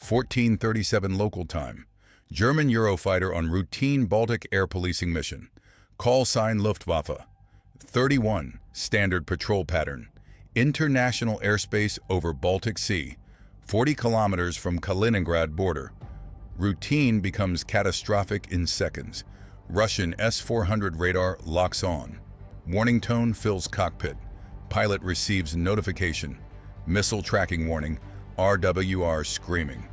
14:37 local time. German Eurofighter on routine Baltic Air Policing mission. Call sign Luftwaffe. 31. Standard patrol pattern. International airspace over Baltic Sea, 40 kilometers from Kaliningrad border. Routine becomes catastrophic in seconds. Russian S-400 radar locks on. Warning tone fills cockpit. Pilot receives notification. Missile tracking warning. RWR screaming.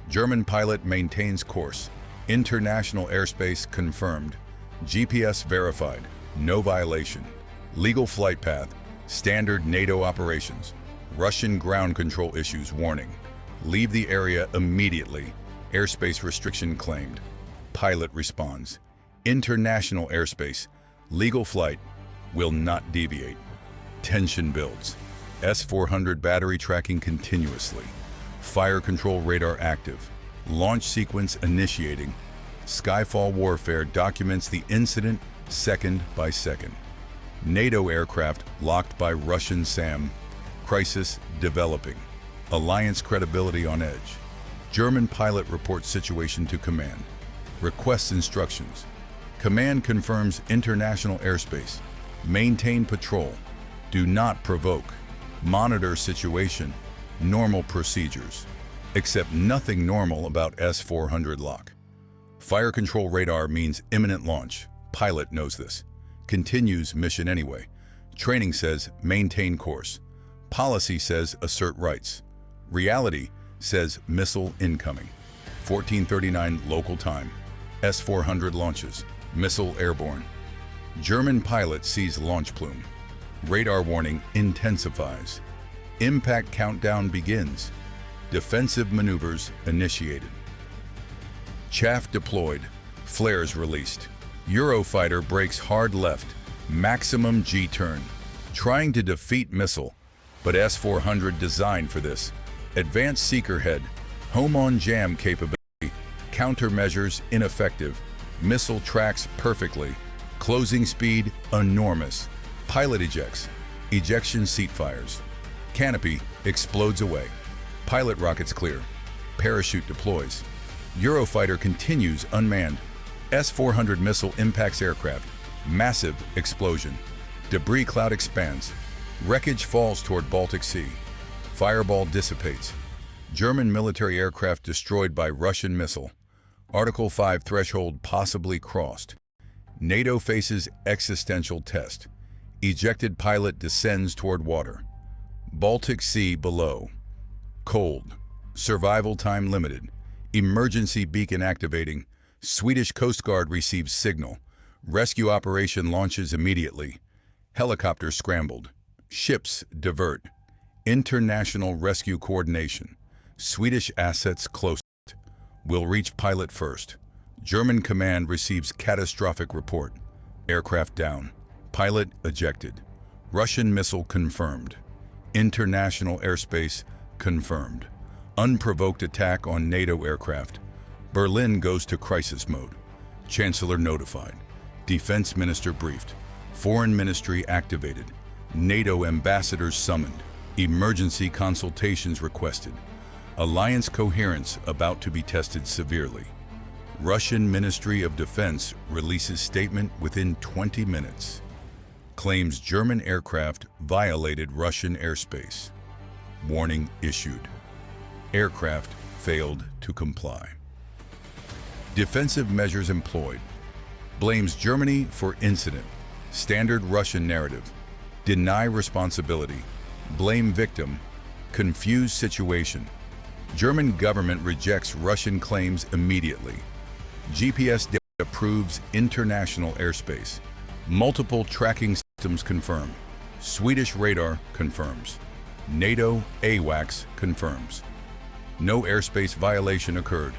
German pilot maintains course. International airspace confirmed. GPS verified. No violation. Legal flight path. Standard NATO operations. Russian ground control issues warning. Leave the area immediately. Airspace restriction claimed. Pilot responds. International airspace. Legal flight. Will not deviate. Tension builds. S-400 battery tracking continuously. Fire control radar active. Launch sequence initiating. Skyfall Warfare documents the incident second by second. NATO aircraft locked by Russian SAM. Crisis developing. Alliance credibility on edge. German pilot reports situation to command. Requests instructions. Command confirms international airspace. Maintain patrol. Do not provoke. Monitor situation. Normal procedures. Except nothing normal about S-400 lock. Fire control radar means imminent launch. Pilot knows this. Continues mission anyway. Training says maintain course. Policy says assert rights. Reality says missile incoming. 14:39 local time. S-400 launches. Missile airborne. German pilot sees launch plume. Radar warning intensifies. Impact countdown begins. Defensive maneuvers initiated. Chaff deployed. Flares released. Eurofighter brakes hard left. Maximum G-turn. Trying to defeat missile, but S-400 designed for this. Advanced seeker head. Home on jam capability. Countermeasures ineffective. Missile tracks perfectly. Closing speed enormous. Pilot ejects. Ejection seat fires. Canopy explodes away. Pilot rockets clear. Parachute deploys. Eurofighter continues unmanned. S-400 missile impacts aircraft. Massive explosion. Debris cloud expands. Wreckage falls toward Baltic Sea. Fireball dissipates. German military aircraft destroyed by Russian missile. Article 5 threshold possibly crossed. NATO faces existential test. Ejected pilot descends toward water. Baltic Sea below. Cold. Survival time limited. Emergency beacon activating. Swedish Coast Guard receives signal. Rescue operation launches immediately. Helicopter scrambled. Ships divert. International rescue coordination. Swedish assets closest. Will reach pilot first. German command receives catastrophic report. Aircraft down. Pilot ejected. Russian missile confirmed. International airspace confirmed. Unprovoked attack on NATO aircraft. Berlin goes to crisis mode. Chancellor notified. Defense minister briefed. Foreign ministry activated. NATO ambassadors summoned. Emergency consultations requested. Alliance coherence about to be tested severely. Russian Ministry of Defense releases statement within 20 minutes. Claims German aircraft violated Russian airspace. Warning issued. Aircraft failed to comply. Defensive measures employed. Blames Germany for incident. Standard Russian narrative. Deny responsibility. Blame victim. Confused situation. German government rejects Russian claims immediately. GPS data proves international airspace. Multiple tracking systems confirm. Swedish radar confirms. NATO AWACS confirms. No airspace violation occurred.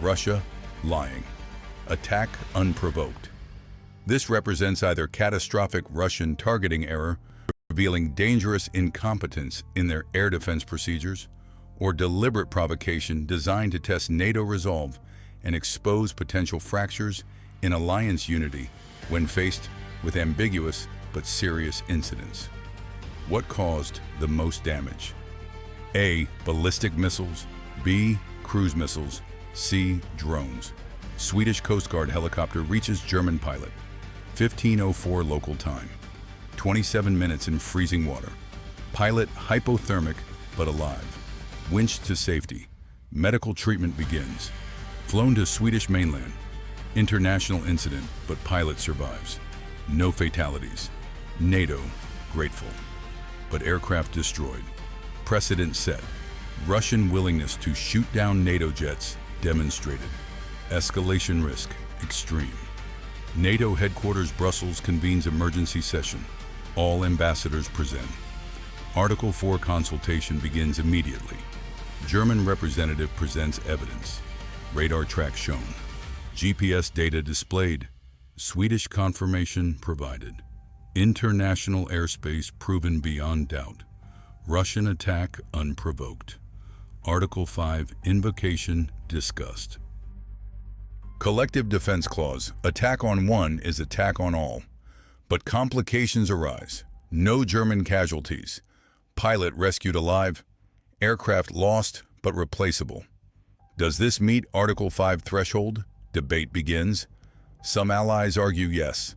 Russia lying. Attack unprovoked. This represents either catastrophic Russian targeting error, revealing dangerous incompetence in their air defense procedures, or deliberate provocation designed to test NATO resolve and expose potential fractures in alliance unity when faced with ambiguous but serious incidents. What caused the most damage? A. Ballistic missiles. B. cruise missiles, sea, drones. Swedish Coast Guard helicopter reaches German pilot. 15:04 local time. 27 minutes in freezing water. Pilot hypothermic but alive. Winched to safety. Medical treatment begins. Flown to Swedish mainland. International incident, but pilot survives. No fatalities. NATO grateful. But aircraft destroyed. Precedent set. Russian willingness to shoot down NATO jets demonstrated. Escalation risk extreme. NATO headquarters Brussels convenes emergency session. All ambassadors present. Article 4 consultation begins immediately. German representative presents evidence. Radar track shown. GPS data displayed. Swedish confirmation provided. International airspace proven beyond doubt. Russian attack unprovoked. Article 5 invocation discussed. Collective defense clause. Attack on one is attack on all. But complications arise. No German casualties. Pilot rescued alive. Aircraft lost but replaceable. Does this meet Article 5 threshold? Debate begins. Some allies argue yes.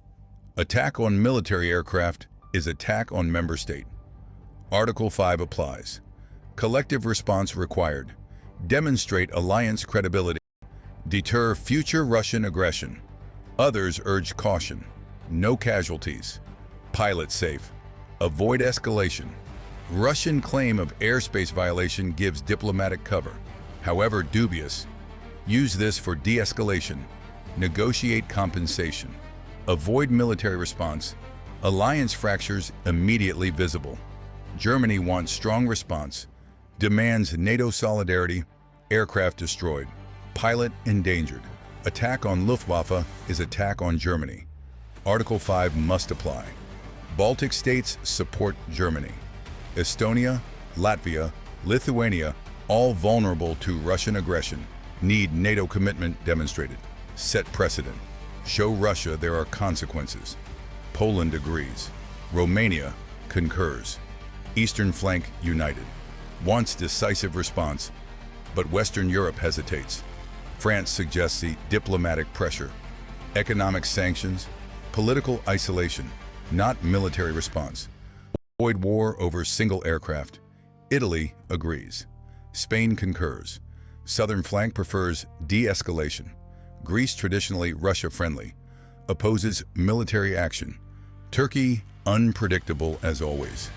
Attack on military aircraft is attack on member state. Article 5 applies. Collective response required. Demonstrate alliance credibility. Deter future Russian aggression. Others urge caution. No casualties. Pilot safe. Avoid escalation. Russian claim of airspace violation gives diplomatic cover, however dubious. Use this for de-escalation. Negotiate compensation. Avoid military response. Alliance fractures immediately visible. Germany wants strong response. Demands NATO solidarity. Aircraft destroyed. Pilot endangered. Attack on Luftwaffe is attack on Germany. Article 5 must apply. Baltic states support Germany. Estonia, Latvia, Lithuania, all vulnerable to Russian aggression, need NATO commitment demonstrated. Set precedent. Show Russia there are consequences. Poland agrees. Romania concurs. Eastern flank united. Wants decisive response, but Western Europe hesitates. France suggests the diplomatic pressure. Economic sanctions, political isolation, not military response. Avoid war over single aircraft. Italy agrees. Spain concurs. Southern flank prefers de-escalation. Greece, traditionally Russia-friendly, opposes military action. Turkey, unpredictable as always.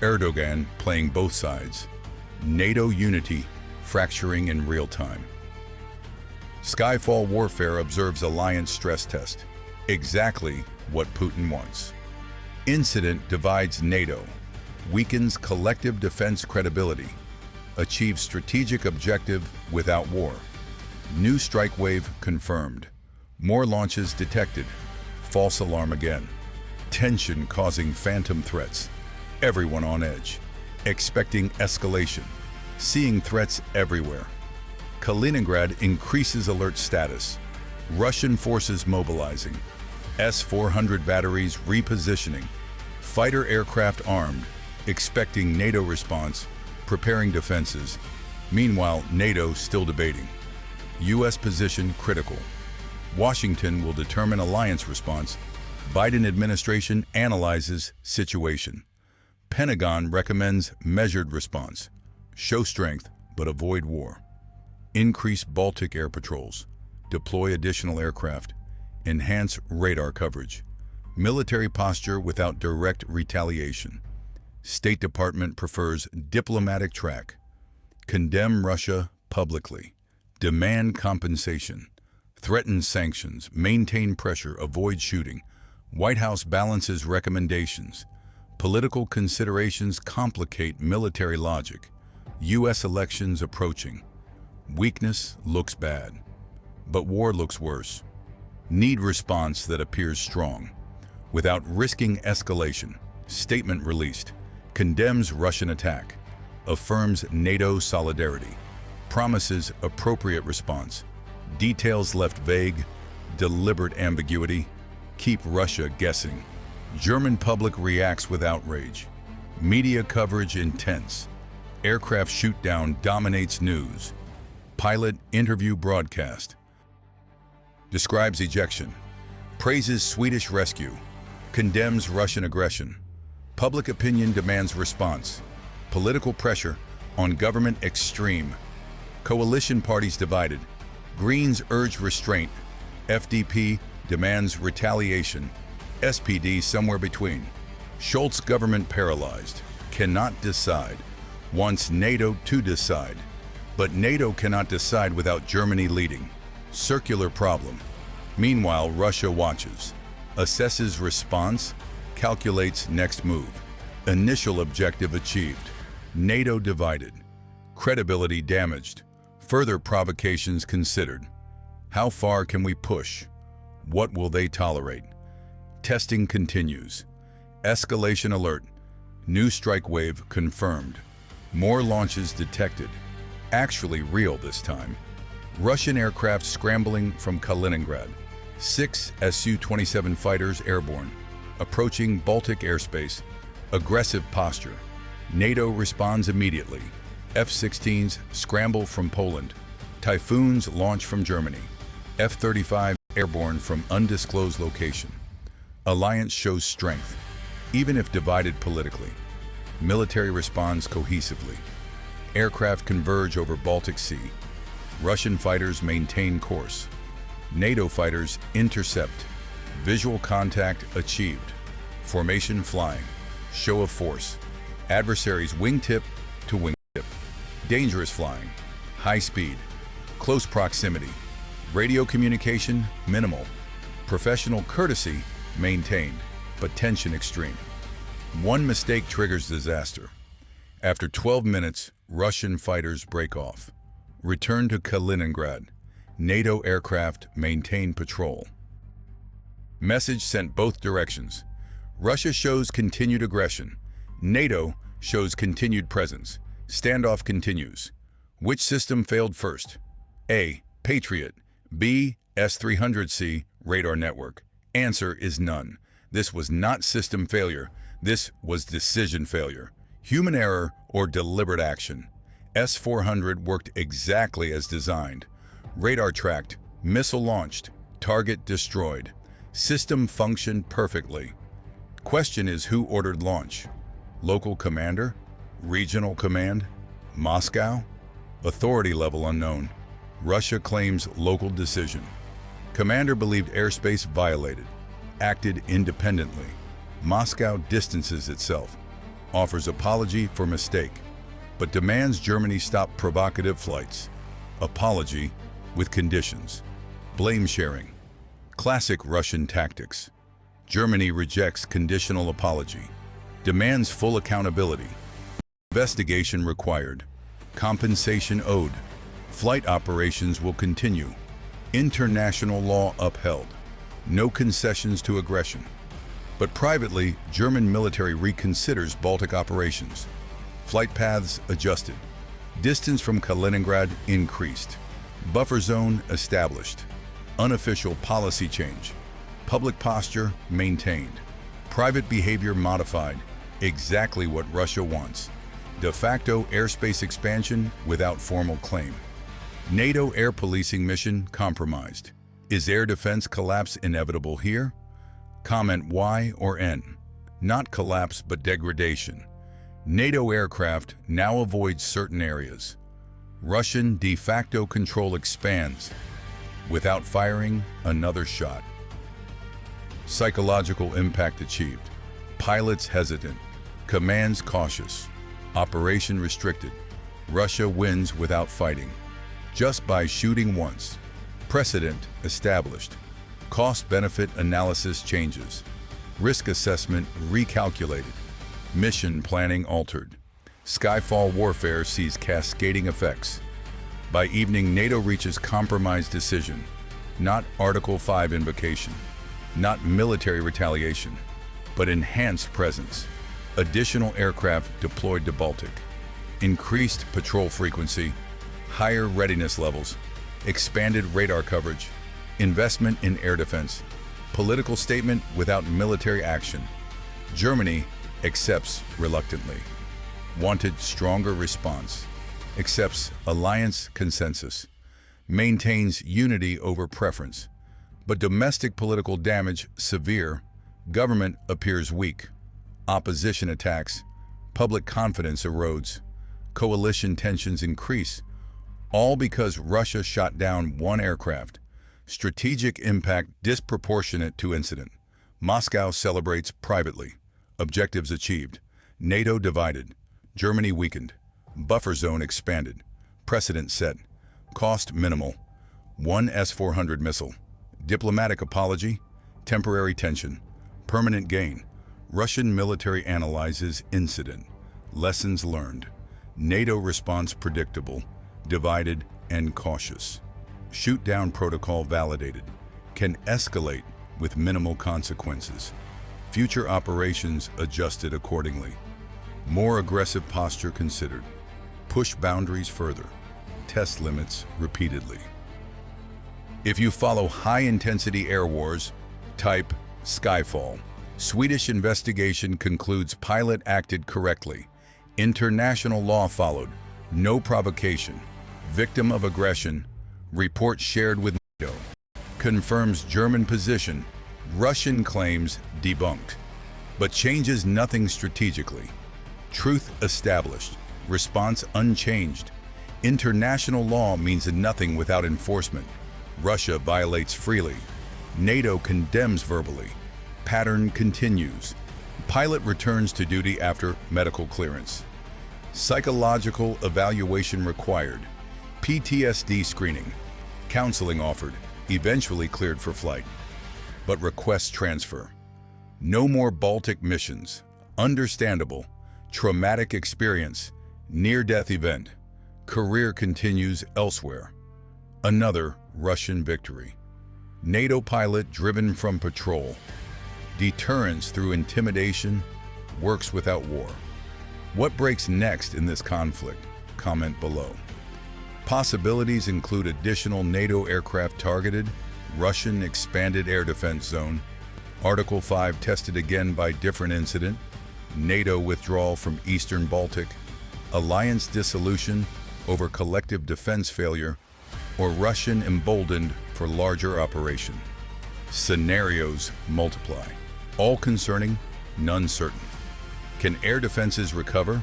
Erdogan playing both sides. NATO unity fracturing in real time. Skyfall Warfare observes alliance stress test. Exactly what Putin wants. Incident divides NATO, weakens collective defense credibility, achieves strategic objective without war. New strike wave confirmed. More launches detected. False alarm again. Tension causing phantom threats. Everyone on edge. Expecting escalation. Seeing threats everywhere. Kaliningrad increases alert status. Russian forces mobilizing. S-400 batteries repositioning. Fighter aircraft armed. Expecting NATO response. Preparing defenses. Meanwhile, NATO still debating. U.S. position critical. Washington will determine alliance response. Biden administration analyzes situation. Pentagon recommends measured response. Show strength, but avoid war. Increase Baltic air patrols. Deploy additional aircraft. Enhance radar coverage. Military posture without direct retaliation. State Department prefers diplomatic track. Condemn Russia publicly. Demand compensation. Threaten sanctions. Maintain pressure. Avoid shooting. White House balances recommendations. Political considerations complicate military logic. U.S. elections approaching. Weakness looks bad, but war looks worse. Need response that appears strong. Without risking escalation. Statement released. Condemns Russian attack. Affirms NATO solidarity. Promises appropriate response. Details left vague. Deliberate ambiguity. Keep Russia guessing. German public reacts with outrage. Media coverage intense. Aircraft shoot down dominates news. Pilot interview broadcast. Describes ejection. Praises Swedish rescue. Condemns Russian aggression. Public opinion demands response. Political pressure on government extreme. Coalition parties divided. Greens urge restraint. FDP demands retaliation. SPD somewhere between. Scholz government paralyzed. Cannot decide. Wants NATO to decide. But NATO cannot decide without Germany leading. Circular problem. Meanwhile, Russia watches. Assesses response. Calculates next move. Initial objective achieved. NATO divided. Credibility damaged. Further provocations considered. How far can we push? What will they tolerate? Testing continues. Escalation alert. New strike wave confirmed. More launches detected. Actually real this time. Russian aircraft scrambling from Kaliningrad. 6 Su-27 fighters airborne. Approaching Baltic airspace. Aggressive posture. NATO responds immediately. F-16s scramble from Poland. Typhoons launch from Germany. F-35 airborne from undisclosed location. Alliance shows strength, even if divided politically. Military responds cohesively. Aircraft converge over Baltic Sea. Russian fighters maintain course. NATO fighters intercept. Visual contact achieved. Formation flying. Show of force. Adversaries wingtip to wingtip. Dangerous flying. High speed. Close proximity. Radio communication minimal. Professional courtesy maintained, but tension extreme. One mistake triggers disaster. After 12 minutes, Russian fighters break off. Return to Kaliningrad. NATO aircraft maintain patrol. Message sent both directions. Russia shows continued aggression. NATO shows continued presence. Standoff continues. Which system failed first? A. Patriot. B. S-300C radar network. Answer is none. This was not system failure. This was decision failure. Human error or deliberate action. S-400 worked exactly as designed. Radar tracked, missile launched, target destroyed. System functioned perfectly. Question is who ordered launch? Local commander? Regional command? Moscow? Authority level unknown. Russia claims local decision. Commander believed airspace violated. Acted independently. Moscow distances itself. Offers apology for mistake. But demands Germany stop provocative flights. Apology with conditions. Blame sharing. Classic Russian tactics. Germany rejects conditional apology. Demands full accountability. Investigation required. Compensation owed. Flight operations will continue. International law upheld. No concessions to aggression. But privately, German military reconsiders Baltic operations. Flight paths adjusted. Distance from Kaliningrad increased. Buffer zone established. Unofficial policy change. Public posture maintained. Private behavior modified. Exactly what Russia wants. De facto airspace expansion without formal claim. NATO air policing mission compromised. Is air defense collapse inevitable here? Comment Y or N. Not collapse but degradation. NATO aircraft now avoid certain areas. Russian de facto control expands. Without firing another shot. Psychological impact achieved. Pilots hesitant. Commands cautious. Operation restricted. Russia wins without fighting. Just by shooting once. Precedent established. Cost-benefit analysis changes. Risk assessment recalculated. Mission planning altered. Skyfall Warfare sees cascading effects. By evening, NATO reaches compromise decision. Not Article 5 invocation. Not military retaliation. But enhanced presence. Additional aircraft deployed to Baltic. Increased patrol frequency. Higher readiness levels. Expanded radar coverage. Investment in air defense. Political statement without military action. Germany accepts reluctantly. Wanted stronger response. accepts alliance consensus, maintains unity over preference, but domestic political damage severe, government appears weak, opposition attacks, public confidence erodes, coalition tensions increase, all because Russia shot down one aircraft. Strategic impact disproportionate to incident. Moscow celebrates privately. Objectives achieved. NATO divided. Germany weakened. Buffer zone expanded. Precedent set. Cost minimal. One S-400 missile. Diplomatic apology. Temporary tension. Permanent gain. Russian military analyzes incident. Lessons learned. NATO response predictable, divided, and cautious. Shoot-down protocol validated. Can escalate with minimal consequences. Future operations adjusted accordingly. More aggressive posture considered. Push boundaries further. Test limits repeatedly. If you follow high-intensity air wars, type Skyfall. Swedish investigation concludes pilot acted correctly. International law followed. No provocation. Victim of aggression. Report shared with NATO. Confirms German position. Russian claims debunked. But changes nothing strategically. Truth established. Response unchanged. International law means nothing without enforcement. Russia violates freely. NATO condemns verbally. Pattern continues. Pilot returns to duty after medical clearance. Psychological evaluation required. PTSD screening. Counseling offered. Eventually cleared for flight. But requests transfer. No more Baltic missions. Understandable. Traumatic experience. Near-death event. Career continues elsewhere. Another Russian victory. NATO pilot driven from patrol. Deterrence through intimidation works without war. What breaks next in this conflict? Comment below. Possibilities include additional NATO aircraft targeted, Russian expanded air defense zone, Article 5 tested again by different incident, NATO withdrawal from Eastern Baltic, alliance dissolution over collective defense failure, or Russian emboldened for larger operation. Scenarios multiply. All concerning, none certain. Can air defenses recover?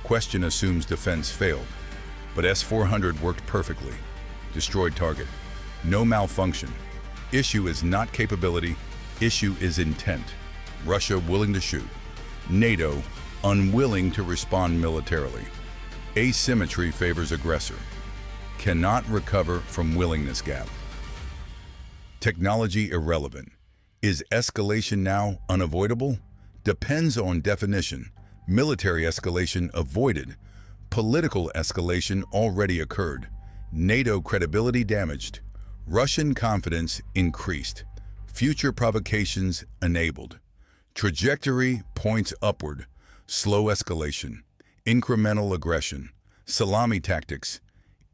Question assumes defense failed, but S-400 worked perfectly. Destroyed target. No malfunction. Issue is not capability, issue is intent. Russia willing to shoot. NATO unwilling to respond militarily. Asymmetry favors aggressor. Cannot recover from willingness gap. Technology irrelevant. Is escalation now unavoidable? Depends on definition. Military escalation avoided. Political escalation already occurred. NATO credibility damaged. Russian confidence increased. Future provocations enabled. Trajectory points upward. Slow escalation. Incremental aggression. Salami tactics.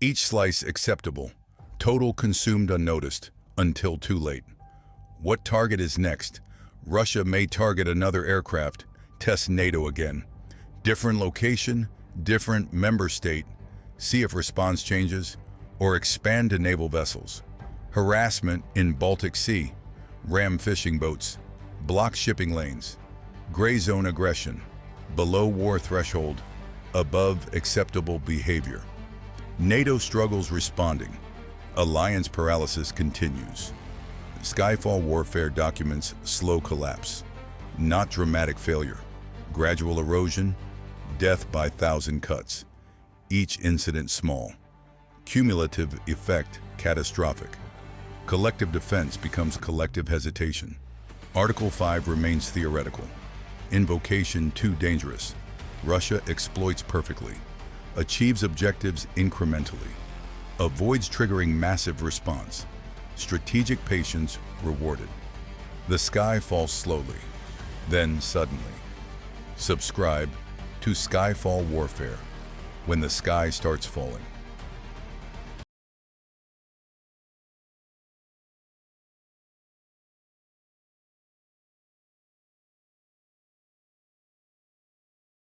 Each slice acceptable. Total consumed unnoticed. Until too late. What target is next? Russia may target another aircraft. Test NATO again. Different location, different member state. See if response changes. Or expand to naval vessels. Harassment in Baltic Sea. Ram fishing boats. Block shipping lanes. Gray zone aggression. Below war threshold. Above acceptable behavior. NATO struggles responding. Alliance paralysis continues. Skyfall Warfare documents slow collapse. Not dramatic failure. Gradual erosion. Death by 1,000 cuts. Each incident small. Cumulative effect catastrophic. Collective defense becomes collective hesitation. Article 5 remains theoretical. Invocation too dangerous. Russia exploits perfectly. Achieves objectives incrementally. Avoids triggering massive response. Strategic patience rewarded. The sky falls slowly, then suddenly. Subscribe to Skyfall Warfare when the sky starts falling.